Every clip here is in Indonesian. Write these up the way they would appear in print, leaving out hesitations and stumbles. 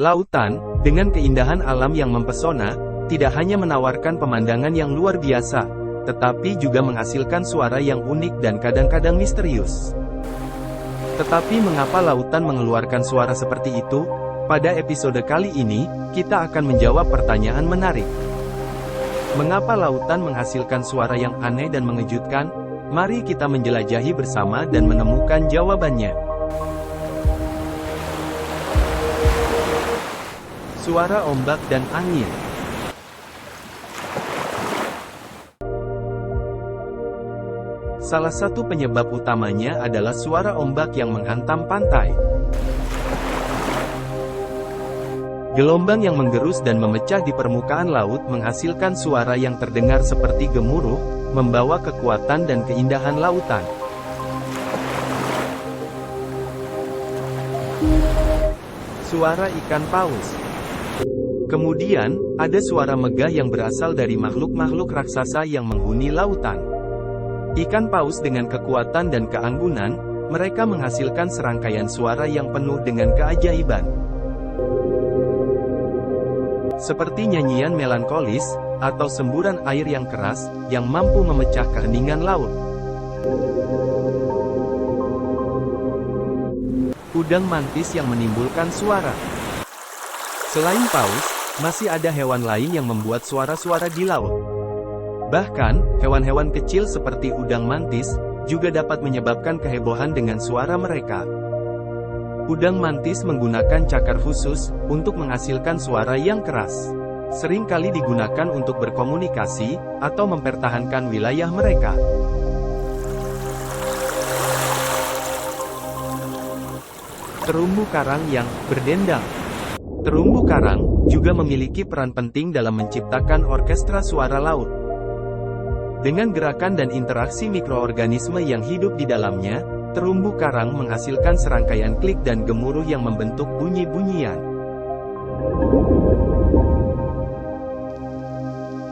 Lautan, dengan keindahan alam yang mempesona, tidak hanya menawarkan pemandangan yang luar biasa, tetapi juga menghasilkan suara yang unik dan kadang-kadang misterius. Tetapi mengapa lautan mengeluarkan suara seperti itu? Pada episode kali ini, kita akan menjawab pertanyaan menarik. Mengapa lautan menghasilkan suara yang aneh dan mengejutkan? Mari kita menjelajahi bersama dan menemukan jawabannya. Suara ombak dan angin. Salah satu penyebab utamanya adalah suara ombak yang menghantam pantai. Gelombang yang menggerus dan memecah di permukaan laut menghasilkan suara yang terdengar seperti gemuruh, membawa kekuatan dan keindahan lautan. Suara ikan paus. Kemudian, ada suara megah yang berasal dari makhluk-makhluk raksasa yang menghuni lautan. Ikan paus dengan kekuatan dan keanggunan, mereka menghasilkan serangkaian suara yang penuh dengan keajaiban. Seperti nyanyian melankolis, atau semburan air yang keras, yang mampu memecah keheningan laut. Udang mantis yang menimbulkan suara. Selain paus, masih ada hewan lain yang membuat suara-suara di laut. Bahkan, hewan-hewan kecil seperti udang mantis, juga dapat menyebabkan kehebohan dengan suara mereka. Udang mantis menggunakan cakar khusus, untuk menghasilkan suara yang keras. Sering kali digunakan untuk berkomunikasi, atau mempertahankan wilayah mereka. Terumbu karang yang berdendang. Terumbu karang juga memiliki peran penting dalam menciptakan orkestra suara laut. Dengan gerakan dan interaksi mikroorganisme yang hidup di dalamnya, terumbu karang menghasilkan serangkaian klik dan gemuruh yang membentuk bunyi-bunyian.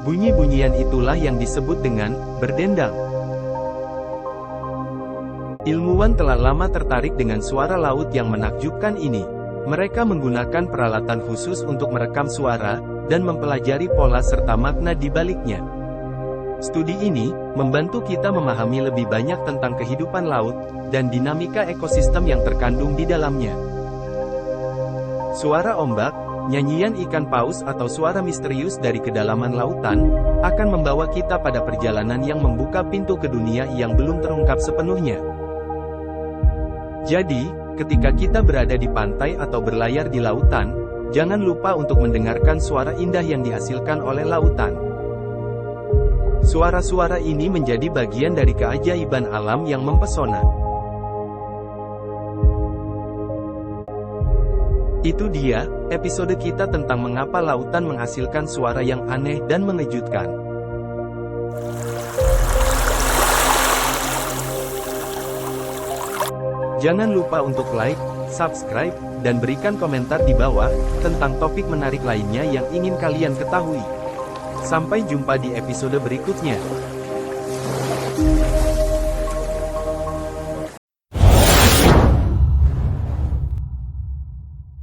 Bunyi-bunyian itulah yang disebut dengan berdendang. Ilmuwan telah lama tertarik dengan suara laut yang menakjubkan ini. Mereka menggunakan peralatan khusus untuk merekam suara, dan mempelajari pola serta makna di baliknya. Studi ini, membantu kita memahami lebih banyak tentang kehidupan laut, dan dinamika ekosistem yang terkandung di dalamnya. Suara ombak, nyanyian ikan paus atau suara misterius dari kedalaman lautan, akan membawa kita pada perjalanan yang membuka pintu ke dunia yang belum terungkap sepenuhnya. Jadi, ketika kita berada di pantai atau berlayar di lautan, jangan lupa untuk mendengarkan suara indah yang dihasilkan oleh lautan. Suara-suara ini menjadi bagian dari keajaiban alam yang mempesona. Itu dia, episode kita tentang mengapa lautan menghasilkan suara yang aneh dan mengejutkan. Jangan lupa untuk like, subscribe, dan berikan komentar di bawah, tentang topik menarik lainnya yang ingin kalian ketahui. Sampai jumpa di episode berikutnya.